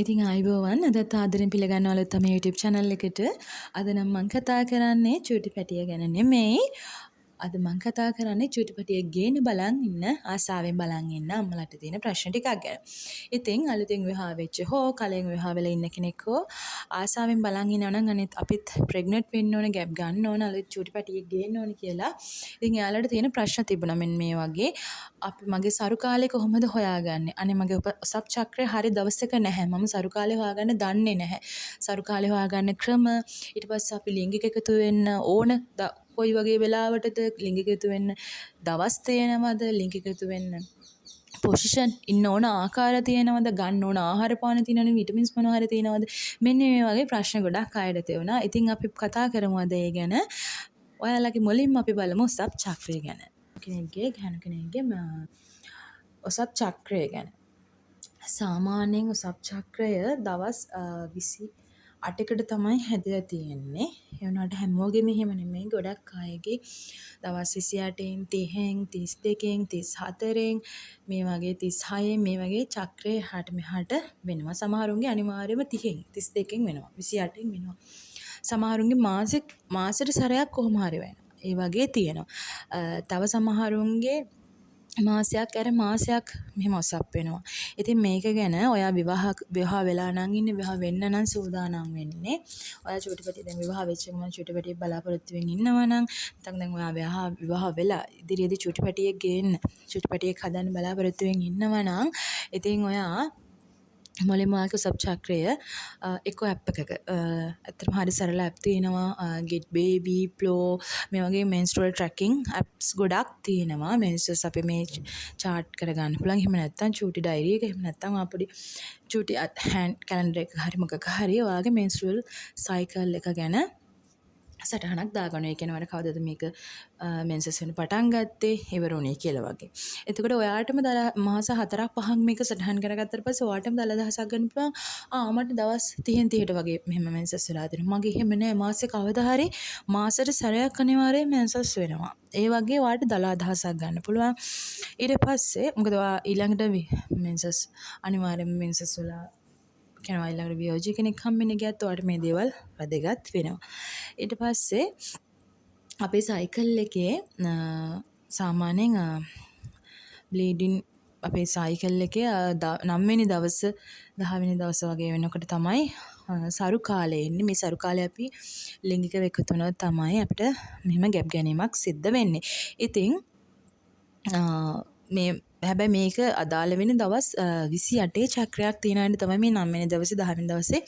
ඉතින් ආයිබෝවන් අදත් ආදරෙන් පිළිගන්නවලු තමයි YouTube channel එකට. අද නම් මම කතා කරන්නේ චූටි පැටිය ගැන නෙමෙයි. අද මම කතා කරන්නේ චූටි පැටිය ගේන බලන් ඉන්න ආසාවෙන් බලන් ඉන්න අම්මලාට තියෙන ප්‍රශ්න ටිකක් ගැන. ඉතින් අලුතින් විවාහ වෙච්ච හෝ කලින් විවාහ වෙලා ඉන්න කෙනෙක් හෝ ආසාවෙන් බලන් ඉන්නවා නම් අනිත් අපිත් ප්‍රෙග්නන්ට් වෙන්න ඕන, ගැප් ගන්න ඕන, අලුත් චූටි පැටියෙක් ගේන්න ඕන කියලා. ඉතින් එයාලට තියෙන ප්‍රශ්න තිබුණා මෙන්න මේ වගේ. අපි මගේ සරු කාලේ කොහොමද හොයාගන්නේ? අනේ මගේ ඔසප් චක්‍රය හරි දවසක නැහැ. මම සරු කාලේ හොයාගන්න දන්නේ නැහැ. සරු කාලේ හොයාගන්න ක්‍රම, ඊට පස්සේ අපි ලිංගික එකතු වෙන්න ඕන කොයි වගේ වෙලාවටද ලිංගික එකතු වෙන්න දවස් තියෙනවද? ලිංගික එකතු වෙන්න පොසිෂන් ඉන්න ඕන ආකාර තියෙනවද? ගන්න ඕන ආහාර පාන තියෙනවද? විටමින්ස් මොනවා හරි තියෙනවද? මෙන්න මේ වගේ ප්‍රශ්න ගොඩක් අයට තියෙනවා. ඉතින් අපි කතා කරමු අද ඒ ගැන. ඔයාලගේ මුලින්ම අපි බලමු ඔසප් චක්‍රය ගැන. කෙනෙක්ගේ ගැහණු කෙනෙක්ගේ ඔසප් චක්‍රය ගැන. සාමාන්‍යයෙන් ඔසප් චක්‍රය දවස් 28කට තමයි හැදලා තියෙන්නේ. ඒ වුණාට හැමෝගෙම එහෙම නෙමෙයි. ගොඩක් අයගේ දවස් 28න් 30න් 32න් 34න් මේ වගේ 36න් මේ වගේ චක්‍රය එහාට මෙහාට වෙනවා. සමහරුන්ගේ අනිවාර්යයෙන්ම 30න් 32න් වෙනවා. 28න් වෙනවා. සමහරුන්ගේ මාසෙට සැරයක් කොහොම හරි වෙනවා. ඒ වගේ තියෙනවා. තව සමහරුන්ගේ මාසයක් මාසයක් මෙහෙම ඔසප් වෙනවා. ඉතින් මේක ගැන ඔයා විවාහ වෙලා නම් ඉන්නේ, විවාහ වෙන්න නම් සූදානම් වෙන්නේ. ඔයා චූටි පැටිය දැන් විවාහ වෙච්ච ගමන් චූටි පැටියෙක් බලාපොරොත්තු වෙමින් ඉන්නවා නම් නැත්නම් දැන් ඔයා විවාහ වෙලා ඉදිරියේදී චූටි පැටියෙක් ගේන්න, චූටි පැටියෙක් හදන්න බලාපොරොත්තු වෙමින් ඉන්නවා නම් ඉතින් ඔයා මුලින්ම ඔයාගේ ඔසප් චක්‍රය එක්ක ඇප් එකක ඇත්තටම හරි සරල ඇප් තියෙනවා. get baby flow මේ වගේ menstrual tracking apps ගොඩක් තියෙනවා. menstruals අපි මේ chart කරගන්න පුළුවන්. එහෙම නැත්නම් චූටි diary එක, එහෙම නැත්නම් අපේ චූටි hand calendar එක හරි මොකක හරි ඔයාගේ menstrual cycle එක ගැන සටහනක් දාගන්න. ඒ කියන්නේ ඔයාලා කවදද මේක මෙන්සස් වෙන පටන් ගත්තේ, ඉවරුනේ කියලා වගේ. එතකොට ඔයාටම මාස 4ක් 5ක් මේක සටහන් කරගත්තට පස්සේ ඔයාටම දල දහසක් ගන්න පුළුවන්. මට දවස් 30න් 30ට වගේ මෙහෙම මෙන්සස් වෙලා තියෙනවා. මගේ එහෙම නෑ. මාසේ කවදා හරි මාසෙට සැරයක් අනිවාර්යයෙන් මෙන්සස් වෙනවා. ඒ වගේ ඔයාට දල අදහසක් ගන්න පුළුවන්. ඊට පස්සේ මොකද ඔයා ඊළඟට මෙන්සස් අනිවාර්යයෙන් මෙන්සස් වෙලා කෙනා ඊළඟට වියෝජී කෙනෙක් හම්බෙන්න ගියත් ඔයාට මේ දේවල් වැදගත් වෙනවා. ඊට පස්සේ අපේ සයිකල් එකේ සාමාන්‍යයෙන් බ්ලීඩින් අපේ සයිකල් එකේ 9 වෙනි දවස 10 වෙනි දවස වගේ වෙනකොට තමයි සරු කාලේ එන්නේ. මේ සරු කාලේ අපි ලිංගික එකතු වුණොත් තමයි අපිට මෙහෙම ගැප් ගැනීමක් සිද්ධ වෙන්නේ. ඉතින් මේ හැබැයි මේක අදාළ වෙන දවස් 28 චක්‍රයක් තියෙනවානේ තමයි මේ 9 වෙනි දවසේ 10 වෙනි දවසේ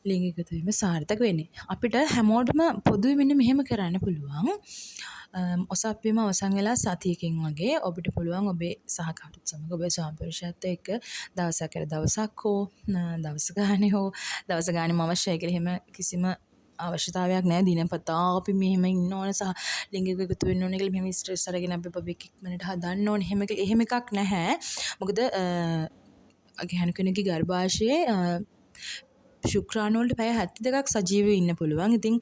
ලිංගික එකතු වීම සාර්ථක වෙන්නේ. අපිට හැමෝටම පොදුවේ මෙන්න මෙහෙම කරන්න පුළුවන්. ඔසප් වීම අවසන් වෙලා සතියකින් වගේ ඔබට පුළුවන් ඔබේ සහකටුත් සමග ඔබේ ස්වාමිපුරුෂයාත් එක්ක දවසක් දවසක් හෝ දවස් ගානේ හෝ දවස් ගානේම අවශ්‍යයි කියලා එහෙම කිසිම අවශ්‍යතාවයක් නැහැ. දිනපතා අපි මෙහෙම ඉන්න ඕන සහ ලිංගික එකතු වෙන්න ඕන කියලා මෙහෙම ස්ට්‍රෙස් අරගෙන අපි බබෙක් ඉක්මනට හදන්න ඕන එහෙම එකක් නැහැ. මොකද ගැහණු කෙනෙකුගේ ගර්භාෂයේ ශුක්‍රාණු වලට පැය 72ක් සජීවව ඉන්න පුළුවන්. ඉතින්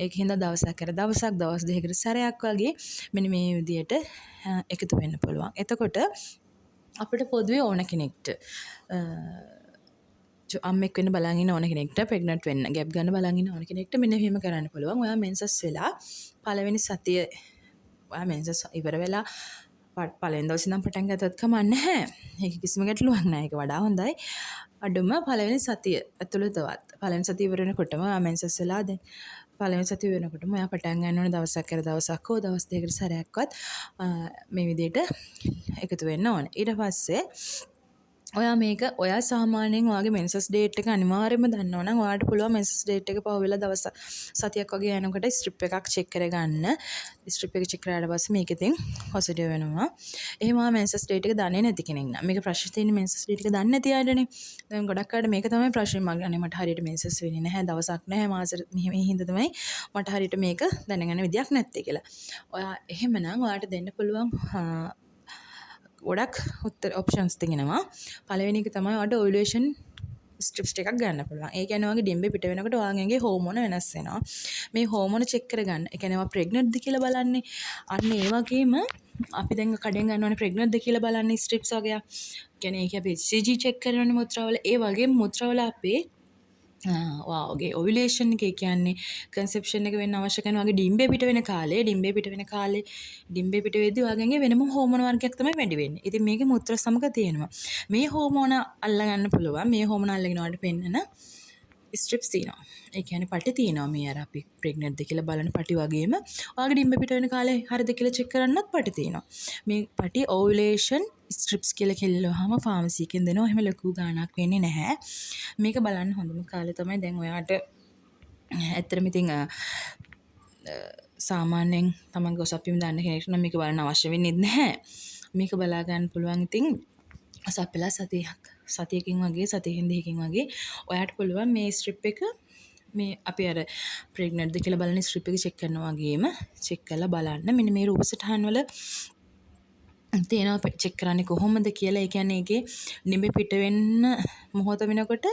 ඒක හින්දා දවසක් දවස් දෙකකට සැරයක් වගේ මෙන්න මේ විදියට එකතු වෙන්න පුළුවන්. එතකොට අපිට පොදුවේ ඕන කෙනෙක්ට අම්මෙක් වෙන්න බලන් ඉන්න ඕන කෙනෙක්ට, ප්‍රෙග්නන්ට් වෙන්න, ගැප් ගන්න බලන් ඉන්න ඕන කෙනෙක්ට මෙන්න මෙහෙම කරන්න පුළුවන්. ඔයා මෙන්සස් වෙලා පළවෙනි සතිය ඔයා මෙන්සස් ඉවර වෙලා පළවෙනි දවසේ ඉඳන් පටන් ගත්තත් කමක් නැහැ. ඒක කිසිම ගැටලුවක් නැහැ. ඒක වඩා හොඳයි. අඩුම පළවෙනි සතිය ඇතුළතවත් පළවෙනි සතිය ඉවර වෙනකොටම ඔයා මෙන්සස් වෙලා දැන් පළවෙනි සතිය වෙනකොටම ඔයා පටන් ගන්න ඕනේ දවසක් හෝ දවස් දෙකකට සැරයක්වත් මේ විදිහට එකතු වෙන්න ඕනේ. ඊට පස්සේ ඔයා සාමාන්‍යයෙන් ඔයාගේ මෙන්සස් ඩේට් එක අනිවාර්යයෙන්ම දන්නවා නම් ඔයාට පුළුවන් මෙන්සස් ඩේට් එක පහු වෙලා දවස් සතියක් වගේ යනකොට ස්ට්‍රිප් එකක් චෙක් කරගන්න. ස්ට්‍රිප් එක චෙක් කරාට පස්සේ මේක ඉතින් පොසිටිව් වෙනවා. එහෙම මෙන්සස් ඩේට් එක දන්නේ නැති කෙනෙක් නම් මේක ප්‍රශ්නේ තියෙන්නේ මෙන්සස් ඩේට් එක දන්නේ නැති අයටනේ. දැන් ගොඩක් අයට මේක තමයි ප්‍රශ්නේ. මට හරියට මෙන්සස් වෙන්නේ නැහැ, දවසක් නැහැ, මාසෙට මෙහෙම හින්දා තමයි මට හරියට මේක දැනගන්න විදියක් නැත්තේ කියලා. ඔයා එහෙමනම් ඔයාට දෙන්න පුළුවන් ගොඩක් ඔප්ෂන්ස් තියෙනවා. පළවෙනි එක තමයි ඔයාට ඕවුලේෂන් ස්ට්‍රිප්ස් ටිකක් ගන්න පුළුවන්. ඒ කියන්නේ ඔයාගේ ඩිම්බේ පිට වෙනකොට ඔයාගේ හෝමෝන වෙනස් වෙනවා. මේ හෝමෝන චෙක් කරගන්න. ඒ කියන්නේ ඔයා ප්‍රෙග්නන්ට්ද කියලා බලන්නේ. අන්න ඒ වගේම අපි දැන් කඩෙන් ගන්නවනේ ප්‍රෙග්නන්ට්ද කියලා බලන්නේ ස්ට්‍රිප්ස් වගේ. කියන්නේ ඒක අපි HCG චෙක් කරනවනේ මුත්‍රාවල. ඒ වගේම මුත්‍රාවල අපේ වාගේ ඔවියුලේෂන් එක කියන්නේ කන්සෙප්ෂන් එක වෙන්න අවශ්‍ය කරන වගේ ඩිම්බේ පිට වෙන කාලේ ඩිම්බේ පිට වෙද්දී ඔයාගේ වෙනම හෝමෝන වර්ගයක් තමයි වැඩි වෙන්නේ. ඉතින් මේකේ මුත්‍ර සමග තියෙනවා. මේ හෝමෝන අල්ලගන්න පුළුවන්. මේ හෝමෝන අල්ලගෙන වලට පෙන්නන ස්ට්‍රිප්ස් තියෙනවා. ඒ කියන්නේ පටි තියෙනවා මේ අර අපි ප්‍රෙග්නන්ට්ද කියලා බලන පටි වගේම ඔයාගේ ඩිම්බේ පිට වෙන කාලේ හරිද කියලා චෙක් කරන්නත් පටි තියෙනවා. මේ පටි ඕවුලේෂන් ස්ට්‍රිප්ස් කියලා කෙල්ලුවාම ෆාමසි එකෙන් දෙනවා. එහෙම ලොකු ගාණක් වෙන්නේ නැහැ. මේක බලන්න හොඳම කාලේ තමයි දැන් ඔයාට ඇත්තටම ඉතින් සාමාන්‍යයෙන් තමන් ගොසප්පිම දන්න කෙනෙක්ට නම් මේක බලන්න අවශ්‍ය වෙන්නේ නැහැ. මේක බලා ගන්න පුළුවන් ඉතින් අසප්පෙලා සතියකින් වගේ සතියකින් දෙකකින් වගේ ඔයාට පුළුවන් මේ ස්ට්‍රිප් එක මේ අපි අර ප්‍රෙග්නන්ට්ද කියලා බලන ස්ට්‍රිප් එක චෙක් කරනවා වගේම චෙක් කරලා බලන්න. මෙන්න මේ රූප සටහන් වල තියෙනවා චෙක් කරන්නේ කොහොමද කියලා. ඒ කියන්නේ ඒකේ නිඹේ පිට වෙන්න මොහොත වෙනකොට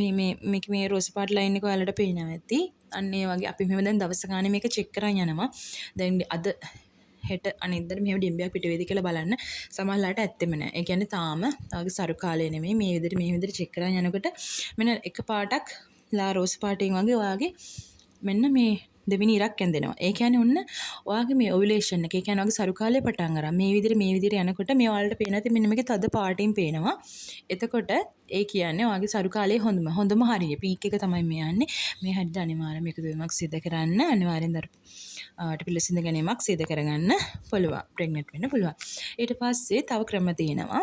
මේ රෝස් පාට් ලයින් එක ඔයාලට පේනවා ඇති. අන්න ඒ වගේ අපි මෙහෙම දැන් දවස් ගානේ මේක චෙක් කරන් යනවා. දැන් අද හෙට අනිද්දාට මෙහෙම ඩිම්බයක් පිට වේද කියලා බලන්න. සමහරලාට ඇත්තෙම නැහැ. ඒ කියන්නේ තාම තාගේ සරු කාලේ නෙමෙයි මේ විදිහට චෙක් කරන් යනකොට මෙන්න එක පාටක් ලා රෝස් පාටින් වගේ ඔයාගේ මෙන්න මේ දෙවෙනි ඉරක් ඇඳෙනවා. ඒ කියන්නේ ඔන්න ඔයාගේ මේ ඔවුලේෂන් එක. ඒ කියන්නේ ඔයාගේ සරු කාලේ පටන් අරන් මේ විදිහට යනකොට මේ ඔයාලට පේන ඇති මෙන්න මේකේ තද පාටින් පේනවා. එතකොට ඒ කියන්නේ ඔයාගේ සරු කාලේ හොඳම හරිය. පීක් එක තමයි මේ යන්නේ. මේ හැටියට අනිවාර්යයෙන් මේක දෙවීමක් සිදු කරන්න. අනිවාර්යෙන් පිළිසිඳ ගැනීමක් සිදු කරගන්න පුළුවන්. ප්‍රෙග්නන්ට් වෙන්න පුළුවන්. ඊට පස්සේ තව ක්‍රම තියෙනවා.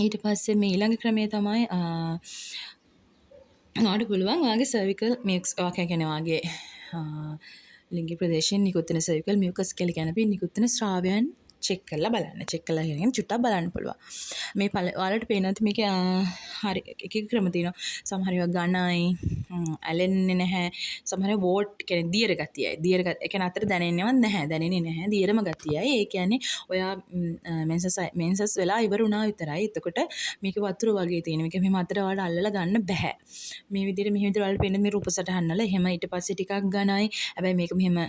ඊට පස්සේ මේ ඊළඟ ක්‍රමය තමයි ඔයාට පුළුවන් ඔයාගේ සර්විකල් මියුක්ස් කියන්නේ ඔයාගේ ලිංගික ප්‍රදේශයෙන් නිකුත් වෙන සර්විකල් මියුකස් කියලා කියන අපි නිකුත් වෙන ස්‍රාවයන් චෙක් කරලා බලන්න. චෙක් කරලා කියන්නේ චුට්ටක් බලන්න පුළුවන්. මේ ඔයාලට පේනත් මේක හරි එක ක්‍රම තියෙනවා. සමහර ඒවා ඝනයි, ඇලෙන්නේ නැහැ. සමහර වෝට් කියන්නේ දියර ගතියයි. ඒ කියන්නේ අතට දැනෙන්නේවත් නැහැ. දැනෙන්නේ නැහැ. දියරම ගතියයි. ඒ කියන්නේ ඔයා මෙන්සස් වෙලා ඉවර වුණා විතරයි. එතකොට මේක වතුර වගේ තියෙන. මේක මෙහෙම අතට ඔයාලට අල්ලලා ගන්න බෑ. මේ විදිහට ඔයාලට පේන මේ රූප සටහන් වල එහෙම ඊට පස්සේ ටිකක් ඝනයි. හැබැයි මේක මෙහෙම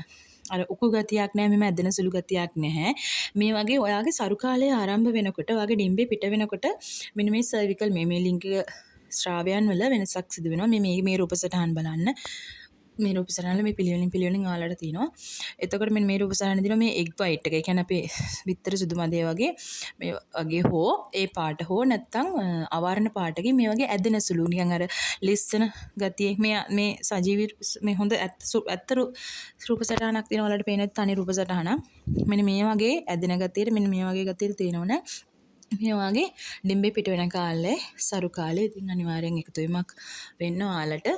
අර උකු ගතියක් නැහැ, මෙහෙම ඇදෙන සුළු ගතියක් නැහැ. මේ වගේ ඔයාගේ සරු කාලය ආරම්භ වෙනකොට ඔයාගේ ඩිම්බේ පිට වෙනකොට මෙන්න මේ සර්විකල් මේ ලිංගික ස්‍රාවයන් වල වෙනසක් සිදු වෙනවා. මේ රූප සටහන් බලන්න. මේ රූප සටහන මේ පිළිවෙලින් ඔයාලට තියෙනවා. එතකොට මෙන්න මේ රූප සටහන දිනවා මේ එග් වයිට් එක. ඒ කියන්නේ අපේ බිත්තර සුදු මදේ වගේ මේ වගේ හෝ ඒ පාට හෝ නැත්තම් අවරණ පාටකින් මේ වගේ ඇදෙන සුළු නිකන් අර ලිස්සන ගතිය මේ සජීවී මේ හොඳ ඇත්ත රූප සටහනක් තියෙනවා. ඔයාලට පේන තනි රූප සටහන. මෙන්න මේ වගේ ඇදෙන ගතියට මෙන්න මේ වගේ ගතියට තියෙනවනේ. මේ වගේ ඩිම්බේ පිට වෙන කාලේ සරු කාලේ ඉතින් අනිවාර්යෙන් එකතු වීමක් වෙන්න ඔයාලට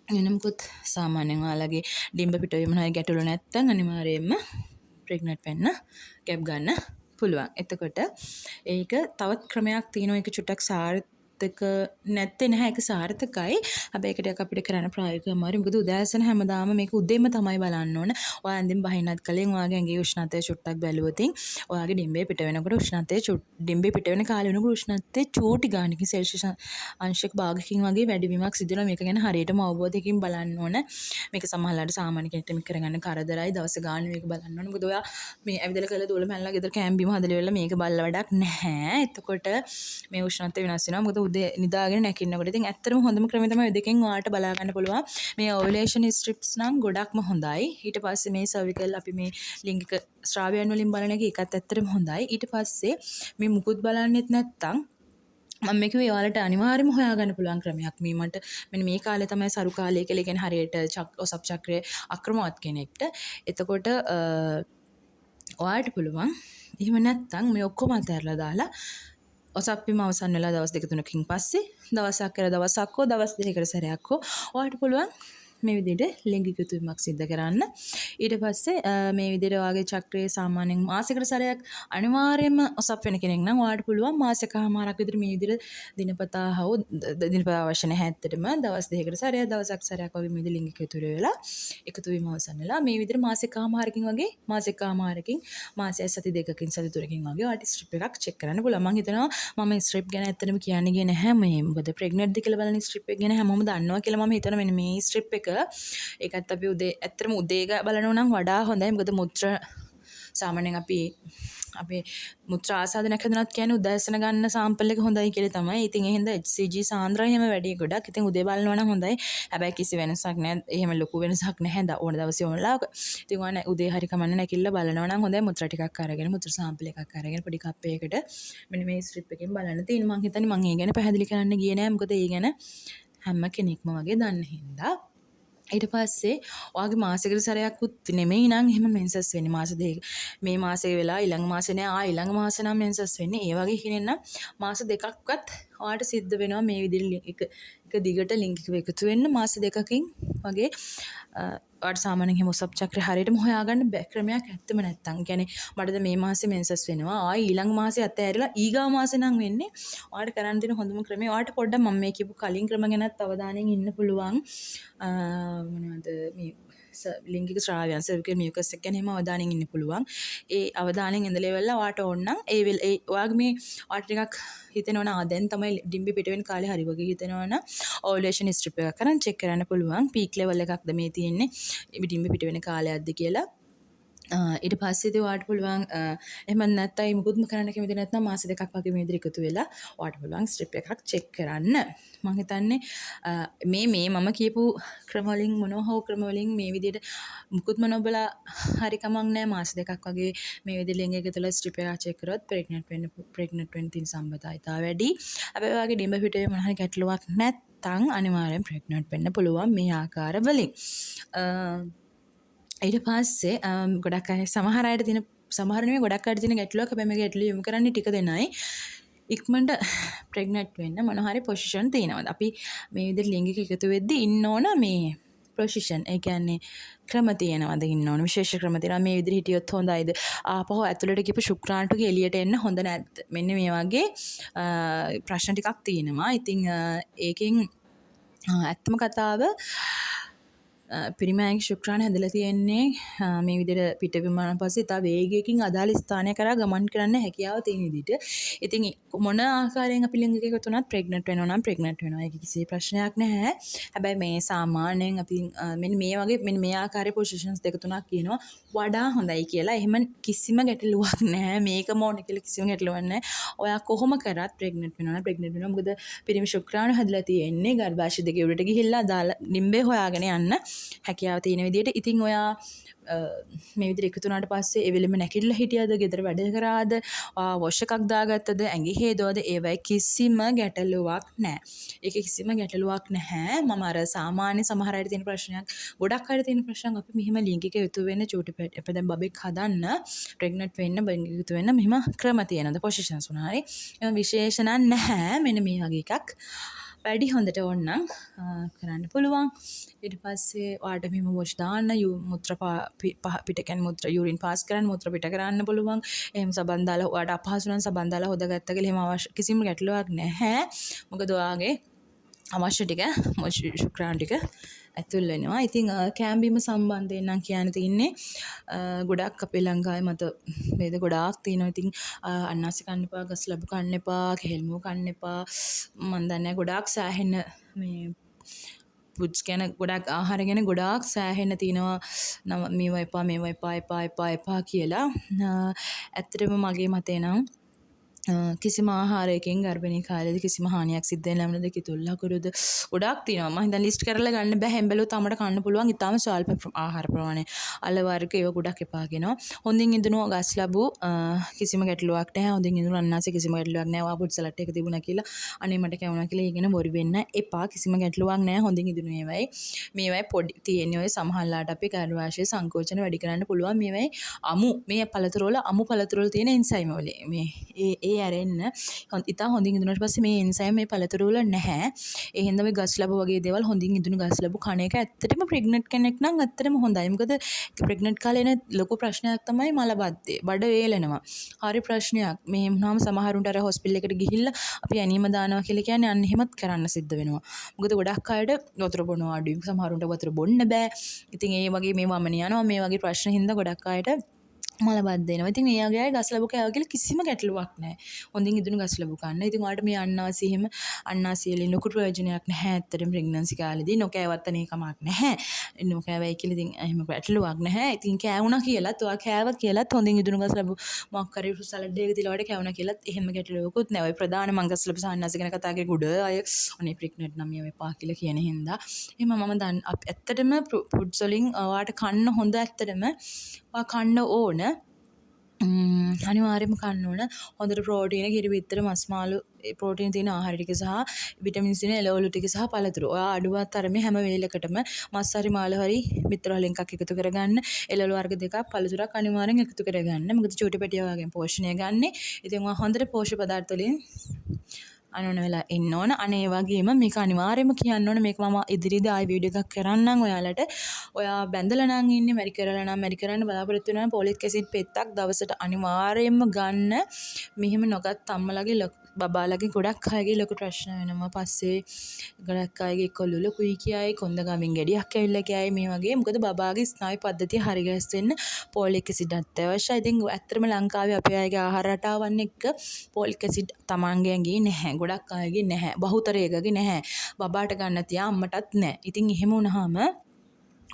වෙනමුකුත් සාමාන්‍යයෙන් ඔයාලගේ ඩිම්බ පිටවීම නැයි ගැටලු නැත්තම් අනිවාර්යයෙන්ම ප්‍රෙග්නන්ට් වෙන්න ගැප් ගන්න පුළුවන්. එතකොට ඒක තවත් ක්‍රමයක් තියෙනවා. ඒක චුට්ටක් සාර්ථක නැත්තේ නැහැ. ඒක සාර්ථකයි. හැබැයි ඒකට අපිට කරන්න ප්‍රායෝගිකව අමාරුයි. මොකද උදෑසන හැමදාම මේක උදේම තමයි බලන්න ඕන. ඔයා ඇඳින් බහින්නත් කලින් ඔයාගේ ඇඟේ උෂ්ණත්වය චුට්ටක් බැලුවොත් ඔයාගේ ඩිම්බේ පිට වෙනකොට උෂ්ණත්වය ඩිම්බේ පිට වෙන කාලේ වෙනකොට උෂ්ණත්වය චූටි ගානකින් සෙල්සියස් අංශක භාගකින් වගේ වැඩිවීමක් සිදු වෙනවා. මේක ගැන හරියටම අවබෝධයකින් බලන්න ඕන. මේක සමහරවිට සාමාන්‍ය කෙනෙක්ට මේක කරගන්න කරදරයි. දවස් ගාන මේක බලන්න ඕන. මොකද ඔයා මේ ඇවිදලා කළා දෝල මැල්ලා ගෙදර කෑම් බීම හදලා වෙලා මේක බලලා වැඩක් නැහැ. එතකොට මේ උෂ්ණත්වය වෙනස් වෙනවා. මොකද උදේ නිදාගෙන නැකින්නකොට ඉතින් ඇත්තටම හොඳම ක්‍රමය තමයි දෙකෙන් ඔයාලට බලා ගන්න පුළුවන්. මේ ඕවුලේෂන් ස්ට්‍රිප්ස් නම් ගොඩක්ම හොඳයි. ඊට පස්සේ මේ සර්විකල් අපි මේ ලිංගික ස්‍රාවයන් වලින් බලන එක ඒකත් ඇත්තටම හොඳයි. ඊට පස්සේ මේ මුකුත් බලන්නෙත් නැත්තම් මම මේක ඔයාලට අනිවාර්යයෙන්ම හොයාගන්න පුළුවන් ක්‍රමයක්. මට මෙන්න මේ කාලේ තමයි සරු කාලය කියලා කියන්නේ හරියට ඔසප් චක්‍රයේ අක්‍රමවත් කෙනෙක්ට. එතකොට ඔයාලට පුළුවන් එහෙම නැත්තම් මේ ඔක්කොම අතහැරලා දාලා ඔසප්පිම අවසන් වෙලා දවස් 2-3කින් පස්සේ දවසක් කර දවසක් හෝ දවස් දෙකකට සැරයක් හෝ ඔයාලට පුළුවන් මේ විදිහට ලිංගික යුතුවීමක් සිදු කරන්න. ඊට පස්සේ මේ විදිහට ඔයාගේ චක්‍රයේ සාමාන්‍යයෙන් මාසෙකට සැරයක් අනිවාර්යයෙන්ම ඔසප් වෙන කෙනෙක් නම් ඔයාලට පුළුවන් මාසෙකමාරක් විතර මේ විදිහට දිනපතා හව දිනපතා අවශ්‍ය නැහැ ඇත්තටම දවස් දෙකකට සැරයක් දවසක් සැරයක් වගේ මේ විදිහට ලිංගික යුතුව වෙලා එකතු වීම අවසන් වෙලා මේ විදිහට මාසෙකමාරකින් වගේ මාසෙකමාරකින් මාසය සති දෙකකින් සති තුනකින් වගේ ඔයාලට ස්ට්‍රිප් එකක් චෙක් කරන්න පුළුවන්. මම හිතනවා මම ස්ට්‍රිප් ගැන ඇත්තටම කියන්නේ ගියේ නැහැ මේ මොකද ප්‍රෙග්නන්ට්ද කියලා බලන ස්ට්‍රිප් එක ගැන හැමෝම දන්නවා කියලා මම හිතනවා මෙන්න මේ ස්ට්‍රිප් එක ඒකත් අපි උදේ ඇත්තටම උදේ බලනවා නම් වඩා හොඳයි. මොකද මුත්‍ර සාමාන්‍යයෙන් අපි මුත්‍ර ආසාදනයක් හදනත් කියන්නේ උදෑසන ගන්න සාම්පල් එක හොඳයි කියලා තමයි. ඉතින් ඒ හින්දා HCG සාන්ද්‍රය එහෙම වැඩි ගොඩක්. ඉතින් උදේ බලනවා නම් හොඳයි. හැබැයි කිසි වෙනසක් නැහැ. එහෙම ලොකු වෙනසක් නැහැ. ඕන දවසේ ඕනලා. ඉතින් ඔයාලා උදේ හරි කමන්න නැකිල්ල බලනවා නම් හොඳයි. මුත්‍ර ටිකක් අරගෙන මුත්‍ර සාම්පල් එකක් අරගෙන පොඩි කප් එකකට මෙන්න මේ ස්ට්‍රිප් එකෙන් බලන්න තියෙන. මං හිතන්නේ මං ඒ ගැන පැහැදිලි කරන්න ගියේ නෑ. මොකද ඒ ගැන හැම කෙනෙක්ම වගේ දන්න හින්දා. ඊට පස්සේ ඔයාගේ මාසෙකට සැරයක්වත් නෙමෙයි නම් එහෙම මෙන්සස් වෙන්නේ මාස දෙක. මේ මාසේ වෙලා ඊළඟ මාසේ නෑ ඊළඟ මාසේ නම් මෙන්සස් වෙන්නේ. ඒ වගේ කෙනෙක් නම් මාස දෙකක්වත් ඔයාලට සිද්ධ වෙනවා මේ විදිහට එක දිගට ලිංගිකව එකතු වෙන්න මාස දෙකකින් වගේ ඔයාලට සාමාන්‍යයෙන් එහෙම ඔසප් චක්‍රය හරියටම හොයාගන්න ක්‍රමයක් ඇත්තම නැත්තම්. කියන්නේ මටද මේ මාසේ මෙන්සස් වෙනවා. ඊළඟ මාසේ අතෑරිලා ඊගා මාසේ නම් වෙන්නේ. ඔයාලට කරන්න දෙන හොඳම ක්‍රමය ඔයාලට පොඩ්ඩක් මම මේ කියපු කලින් ක්‍රම ගැනත් අවධානයෙන් ඉන්න පුළුවන්. මොනවද මේ ලිංගික ස්‍රාවයන් සර්විකල් මියුකස් එක ගැන එහෙම අවධානයෙන් ඉන්න පුළුවන්. ඒ අවධානයෙන් ඉඳලා ඉවරලා ඔයාට ඕන නම් ඔයාගේ මේ ඔයාට ටිකක් හිතෙනවා නම් දැන් තමයි ඩිම්බි පිට වෙන කාලේ හරි වගේ හිතෙනවා නම් ඕවුලේෂන් ස්ට්‍රිප් එකක් කරන් චෙක් කරන්න පුළුවන්. පීක් ලෙවල් එකක්ද මේ තියෙන්නේ ඩිම්බි පිට වෙන කාලයක්ද කියලා. ඊට පස්සේ ඉතින් ඔයාට පුළුවන් එහෙම නැත්නම් මුකුත්ම කරන්න කැමති නැත්නම් මාස දෙකක් වගේ මේ විදිහට එකතු වෙලා ඔයාට පුළුවන් ස්ට්‍රිප් එකක් චෙක් කරන්න. මම හිතන්නේ මේ මම කියපු ක්‍රම වලින් මොනවා හෝ ක්‍රම වලින් මේ විදිහට මුකුත්ම නොබලා හරි කමක් නැහැ. මාස දෙකක් වගේ මේ විදිහට ලිංගික තුල ස්ට්‍රිප් එකක් චෙක් කරොත් ප්‍රෙග්නන්ට් වෙන්න තියෙන සම්භාවිතය වැඩි. හැබැයි ඔයාගේ ඩිම්බ පිටේ මොන හරි ගැටලුවක් නැත්නම් අනිවාර්යෙන් ප්‍රෙග්නන්ට් වෙන්න පුළුවන් මේ ආකාර වලින්. ඊට පස්සේ ගොඩක් අය සමහර අයට තියෙන සමහර නෙමෙයි ගොඩක් අයට තියෙන ගැටලුවක්. හැබැයි මේ ගැටලුව යොමු කරන්නේ ටික දෙනයි. ඉක්මනට ප්‍රෙග්නන්ට් වෙන්න මොන හරි පොසිෂන් තියෙනවද? අපි මේ විදිහට ලිංගික එකතු වෙද්දී ඉන්න ඕන මේ පොසිෂන්. ඒ කියන්නේ ක්‍රම තියෙනවද ඉන්න ඕන. විශේෂ ක්‍රම තියෙනවා. මේ විදිහට හිටියොත් හොඳයිද? ආපහු ඇතුළට ගිහපු ශුක්‍රාණුගේ එළියට එන්න හොඳ නැද්ද? මෙන්න මේ වගේ ප්‍රශ්න ටිකක් තියෙනවා. ඉතින් ඒකෙන් ඇත්තම කතාව පිරිමෑගේ ශුක්‍රාණු හැදලා තියෙන්නේ මේ විදිහට පිටවීමෙන් පස්සේ තා වේගයකින් අදාළ ස්ථානය කරා ගමන් කරන්න හැකියාව තියෙන විදිහට. ඉතින් මොන ආකාරයෙන් අපි ලිංගික එකතු වුණත් ප්‍රෙග්නන්ට් වෙනවා නම් ප්‍රෙග්නන්ට් වෙනවා. ඒක කිසි ප්‍රශ්නයක් නැහැ. හැබැයි මේ සාමාන්‍යයෙන් අපි මෙන්න මේ වගේ මෙන්න මේ ආකාරයේ පොසිෂන්ස් දෙක තුනක් කියනවා වඩා හොඳයි කියලා. එහෙම කිසිම ගැටලුවක් නැහැ. මේකම ඕන කියලා කිසිම ගැටලුවක් නැහැ. ඔයා කොහොම කරත් ප්‍රෙග්නන්ට් වෙනවා නම් ප්‍රෙග්නන්ට් වෙනවා. මොකද පිරිමි ශුක්‍රාණු හැදලා තියෙන්නේ ගර්භාෂය දෙකේ උඩට ගිහිල්ලා දාලා ඩිම්බේ හොයාගෙන යන්න හැකියාව තියෙන විදිහට. ඉතින් ඔයා මේ විදිහට එකතු වුණාට පස්සේ ඒ වෙලෙම නැකිටලා හිටියද, ගෙදර වැඩ කරාද, වොෂ් එකක් දාගත්තද, ඇඟේ හේදුවද, ඒවයි කිසිම ගැටලුවක් නැහැ. ඒකේ කිසිම ගැටලුවක් නැහැ. මම අර සාමාන්‍ය සමහර අයට තියෙන ප්‍රශ්නයක්, ගොඩක් අයට තියෙන ප්‍රශ්නයක් අපි මෙහෙම ලිංගික යුතු වෙන්න චූටි දැන් බබෙක් හදන්න, ප්‍රෙග්නන්ට් වෙන්න, ලිංගික යුතු වෙන්න මෙහෙම ක්‍රම තියෙනද, පොසිෂන්ස් උනා හරි. ඒවා විශේෂණ නැහැ. මෙන්න මේ වගේ එකක්. වැඩි හොඳට ඕනනම් කරන්න පුළුවන්. ඊට පස්සේ ඔයාලට මෙහෙම වොෂ් දාන්න මුත්‍ර පිට කියන්නේ මුත්‍ර යූරින් පාස් කරන්න මුත්‍ර පිට කරන්න පුළුවන්. එහෙම සබන් දාලා ඔයාලට අපහසු නම් සබන් දාලා හොදගත්ත කියලා එහෙම අවශ්‍ය කිසිම ගැටලුවක් නැහැ. මොකද ඔයාගේ අවශ්‍ය ටික ශුක්‍රාණු ටික ඇතුල් වෙනවා. ඉතින් කැම්බීම සම්බන්ධයෙන් නම් කියන්න තියෙන්නේ ගොඩක් අපේ ලංකාවේ මත වේද ගොඩාක් තියෙනවා. ඉතින් අන්නාසි කන්න එපා, ගස් ලැබු කන්න එපා, කෙහෙල්මෝ කන්න එපා. මන් දන්නේ ගොඩාක් සෑහෙන මේ පුඩ්ස් ගැන ගොඩක් ආහාර ගැන ගොඩාක් සෑහෙන තියෙනවා. මේවා එපා කියලා. ඇත්තටම මගේ මතේ නම් කිසිම ආහාරයකින් ගර්භණී කාලේදී කිසිම හානියක් සිද්ධ වෙන්නේ නැහැ. නේද? කිතුල් ලකුරුද ගොඩාක් තියෙනවා. මම හිතන්නේ ලිස්ට් කරලා ගන්න බෑ. හැම්බැලුවත් අපිට කන්න පුළුවන්. ඊටාම ස්වල්ප ආහාර ප්‍රමාණය. අල වර්ග ඒවා ගොඩක් එපා කියනවා. හොඳින් ඉඳුණු ගස් ලැබු කිසිම ගැටලුවක් නැහැ. හොඳින් ඉඳුණු අන්නාසි කිසිම ගැටලුවක් නැහැ. වා පුඩ් සලාඩ් එක තිබුණා කියලා අනේ මට කැවුණා කියලා ඊගෙන බොරු වෙන්න එපා. කිසිම ගැටලුවක් නැහැ. හොඳින් ඉඳුණු ඒවයි. මේවයි පොඩි තියෙන ඔය සමහරලාට අපි ගර්භාෂයේ සංකෝචන වැඩි කරන්න පුළුවන්. මේවයි මේ පළතුරු වල අමු පළතුරු වල තියෙන එන්සයිම වල මේ ඒ වගේ ඇරෙන්න. ඉතින් හොඳින් ඉදුණාට පස්සේ මේ එන්සයිම් මේ පළතුරු වල නැහැ. ඒ හින්දා මේ ගස් ලැබු වගේ දේවල් හොඳින් ඉදුණු ගස් ලැබු කණ එක ඇත්තටම ප්‍රෙග්නන්ට් කෙනෙක් නම් ඇත්තටම හොඳයි. මොකද ප්‍රෙග්නන්ට් කාලේ එන ලොකු ප්‍රශ්නයක් තමයි මලබද්ධය. බඩ වේලෙනවා. හරි ප්‍රශ්නයක්. මෙහෙම වුණාම සමහරුන්ට අර හොස්පිටල් එකට ගිහිල්ලා අපි ඇනීම දානවා කියලා කියන්නේ අන්න එහෙමත් කරන්න සිද්ධ වෙනවා. මොකද ගොඩක් අයට වතුර බොනවා අඩුයි. සමහරුන්ට වතුර බොන්න බෑ. ඉතින් ඒ වගේ මේ වමන යනවා මේ වගේ ප්‍රශ්න හින්දා ගොඩක් අයට මලබද්ධ වෙනවා. ඉතින් ඒ වගේ අය ගස් ලැබු කෑවා කියලා කිසිම ගැටලුවක් නැහැ. හොඳින් ඉදුණු ගස් ලැබු කන්න. ඉතින් ඔයාලට මේ අන්නාසි එහෙම අන්නාසි වලින් ලොකු ප්‍රයෝජනයක් නැහැ. ඇත්තටම ප්‍රෙග්නන්සි කාලේදී නොකෑවත් අනේ කමක් නැහැ. නොකෑවයි කියලා ඉතින් එහෙම ගැටලුවක් නැහැ. ඉතින් කෑවුණා කියලාත් ඔයා කෑවා කියලාත් හොඳින් ඉදුණු ගස් ලැබු මොකක් හරි සලාඩ් එකක තියලා වඩ කෑවුණා කියලාත් එහෙම ගැටලුවකුත් නැහැ. ඔය ප්‍රධාන මං ගස් ලැබු සාන්නාසි ගැන කතා කරේ ගොඩ අය අනේ ප්‍රෙග්නන්ට් නම් මේ එපා කියලා කියන හින්දා. එහෙම මම දන්න ඇත්තටම ෆුඩ්ස් වලින් ඔයාට කන්න හොඳ ඇත්තටම ඔයා කන්න ඕන. අනිවාර්යයෙන්ම කන්න ඕන. හොඳට ප්‍රෝටීන කිරි බිත්තර මස් මාළු ප්‍රෝටීන තියෙන ආහාර ටික සහ විටමින්ස් තියෙන එළවලු ටික සහ පළතුරු. ඔයා අඩුවත් තරමේ හැම වේලකටම මස් හරි මාළු හරි බිත්තර වලින් එකක් එකතු කරගන්න. එළවලු වර්ග දෙකක් පළතුරක් අනිවාර්යෙන් එකතු කරගන්න. මොකද චූටි පැටියා වගේ පෝෂණය ගන්න. ඉතින් ඔයා හොඳට පෝෂක පදාර්ථ වලින් අනෝන වෙලා ඉන්න ඕන. අනේ වගේම මේක අනිවාර්යයෙන්ම කියන්න ඕන. මේක මම ඉදිරියේදී ආයි වීඩියෝ එකක් කරන්නම් ඔයාලට. ඔයා බැඳලා නම් ඉන්නේ මැරි කරලා නම් මැරි කරන්න බලාපොරොත්තු වෙනවා පොලික් ඇසිඩ් පෙත්තක් දවසට අනිවාර්යයෙන්ම ගන්න. මෙහෙම නොගත් අම්මලාගේ බබාලගේ ගොඩක් අයගේ ලොකු ප්‍රශ්න වෙනවා. පස්සේ ගොඩක් අයගේ කොල්ල ලොකුයි කියයි, කොන්ද ගමින් ගෙඩියක් ඇවිල්ලා කියයි මේ වගේ. මොකද බබාගේ ස්නායු පද්ධතිය හරි ගැස්සෙන්න පොලික් ඇසිඩ් අත්‍යවශ්‍යයි. ඉතින් ඇත්තටම ලංකාවේ අපේ අයගේ ආහාර රටාවන් එක්ක පොලික් ඇසිඩ් තමන්ගේ ඇඟේ නැහැ. ගොඩක් අයගේ නැහැ. බහුතරයකගේ නැහැ. බබාට ගන්න තියා අම්මටත් නැහැ. ඉතින් එහෙම වුණාම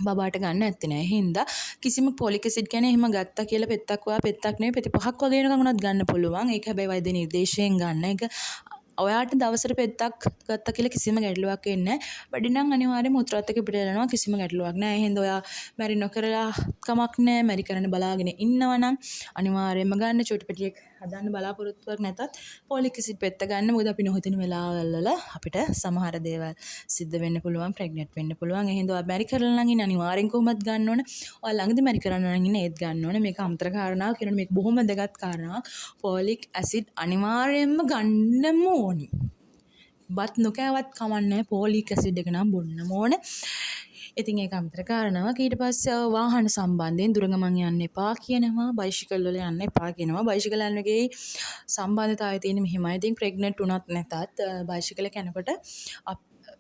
බබාට ගන්න ඇත්තේ නැහැ. හින්දා කිසිම පොලික් ඇසිඩ් කියන්නේ එහෙම ගත්තා කියලා පෙත්තක් ඔයා පෙත්තක් නෙවෙයි පෙති පහක් වගේ වෙනකන් උනත් ගන්න පුළුවන්. ඒක හැබැයි වෛද්‍ය නිර්දේශයෙන් ගන්න. ඒක ඔයාට දවසට පෙත්තක් ගත්තා කියලා කිසිම ගැටලුවක් එන්නේ නැහැ. වැඩි නම් අනිවාර්යයෙන්ම උතුරත් එක්ක පිට යනවා කිසිම ගැටලුවක් නැහැ. ඒ හින්දා ඔයා මැරි නොකරලා කමක් නැහැ. මැරි කරන්න බලාගෙන ඉන්නවා නම් අනිවාර්යයෙන්ම ගන්න චූටි පැටියෙක් හදන්න බලාපොරොත්තුවක් නැතත් පොලික් ඇසිඩ් පෙත්ත ගන්න. මොකද අපි නොහිතන වෙලාවල් වල අපිට සමහර දේවල් සිද්ධ වෙන්න පුළුවන්, ප්‍රෙග්නන්ට් වෙන්න පුළුවන්. ඒ හින්දා ඔයා මැරි කරලා නම් ඉන්න අනිවාර්යෙන් කොහොමද ගන්න ඕන. ඔයා ළඟදී මැරි කරන්න නම් ඉන්න ඒත් ගන්න ඕන. මේක අමතර කාරණාවක් කියනවා. මේක බොහොම වැදගත් කාරණාවක්. පොලික් ඇසිඩ් අනිවාර්යෙන්ම ගන්නම ඕනි. බත් නොකෑවත් කමන්නේ පොලික් ඇසිඩ් එක නම් බොන්නම ඕන. ඉතින් ඒක අමතර කාරණාවක්. ඊට පස්සේ වාහන සම්බන්ධයෙන් දුර ගමන් යන්න එපා කියනවා. බයිසිකල් වල යන්න එපා කියනවා. බයිසිකල් යනගේ සම්බන්ධතාවය තියෙන්නේ මෙහෙමයි. ඉතින් ප්‍රෙග්නන්ට් වුණත් නැතත් බයිසිකල් එක යනකොට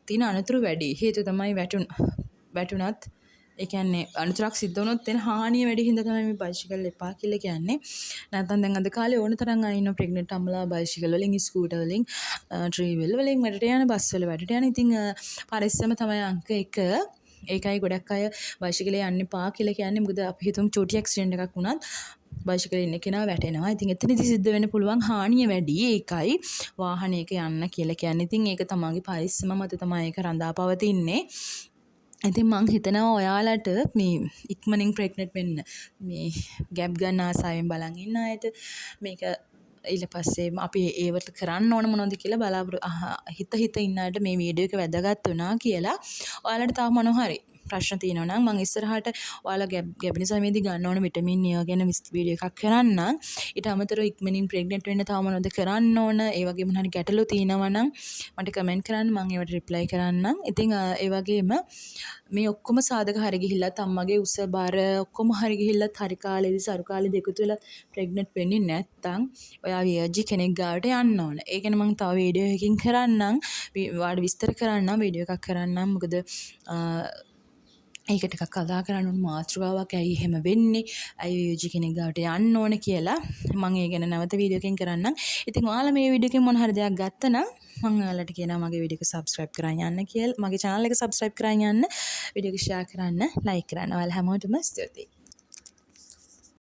තියෙන අනතුරු වැඩි. හේතුව තමයි වැටුණත් ඒ කියන්නේ අනතුරක් සිද්ධ වුණොත් එන හානිය වැඩි හින්දා තමයි මේ බයිසිකල් එපා කියලා කියන්නේ. නැත්නම් දැන් අද කාලේ ඕන තරම් අය ඉන්න ප්‍රෙග්නන්ට් අම්මලා බයිසිකල් වලින්, ස්කූටර් වලින්, ට්‍රීවිල් වලින් වැඩට යන, බස් වල වැඩට යන. ඉතින් පරිස්සම තමයි අංක 1. ඒකයි ගොඩක් අය බයිසිකලේ යන්න එපා කියලා කියන්නේ. මොකද අපි හිතමු චූටි ඇක්සිඩන්ට් එකක් වුණත් බයිසිකලේ ඉන්න කෙනා වැටෙනවා. ඉතින් එතනදි සිද්ධ වෙන්න පුළුවන් හානිය වැඩි. ඒකයි වාහනයක යන්න කියලා කියන්නේ. ඉතින් ඒක තමයිගේ පරිස්සම මත තමයි ඒක රඳා පවතින්නේ. ඉතින් මං හිතනවා ඔයාලට මේ ඉක්මනින් ප්‍රෙග්නන්ට් වෙන්න මේ ගැප් ගන්න ආසාවෙන් බලන් ඉන්න අයට මේක ඊට පස්සේ අපි ඒවට කරන්න ඕන මොනවද කියලා බලාපොරොත්තු හිත ඉන්න අයට මේ වීඩියෝ එක වැදගත් වුණා කියලා. ඔයාලට තව මොනවා හරි ප්‍රශ්න තියෙනවා නම් මම ඉස්සරහට ඔයාලා ගැබිනි සමයේදී ගන්න ඕන විටමින් E ගැන වීඩියෝ එකක් කරන්නම්. ඊට අමතරව ඉක්මනින් ප්‍රෙග්නන්ට් වෙන්න තව මොනවද කරන්න ඕන, ඒ වගේම මොනවා ගැටලු තියෙනවා නම් මට කමෙන්ට් කරන්න, මම ඒවට රිප්ලයි කරන්නම්. ඉතින් ඒ වගේම මේ ඔක්කොම සාධක හරි ගිහිල්ලත් අම්මගේ උස බර ඔක්කොම හරි ගිහිල්ලත් හරි කාලේදී සරු කාලේදී එකතු වෙලා ප්‍රෙග්නන්ට් වෙන්නේ නැත්තම් ඔයා වියර්ජි කෙනෙක් ගාවට යන්න ඕන. ඒ ගැන මම තව වීඩියෝ එකකින් කරන්නම්. ඔයාලට විස්තර කරන්නම්, වීඩියෝ එකක් කරන්නම්. මොකද ඒක ටිකක් කතා කරන්න ඕන මාතෘකාවක්. ඇයි එහෙම වෙන්නේ? ඇයි වියර්ජි කෙනෙක් ගාවට යන්න ඕන කියලා මම ඒ ගැන නැවත වීඩියෝ එකකින් කරන්නම්. ඉතින් ඔයාලා මේ වීඩියෝ එකෙන් මොන හරි දෙයක් ගත්තා නම් මම ඔයාලට කියනවා මගේ වීඩියෝ එක සබ්ස්ක්‍රයිබ් කරන් යන්න කියලා. මගේ channel එක සබ්ස්ක්‍රයිබ් කරන් යන්න, වීඩියෝ එක ෂෙයා කරන්න, ලයික් කරන්න. ඔයාලා හැමෝටම ස්තුතියි.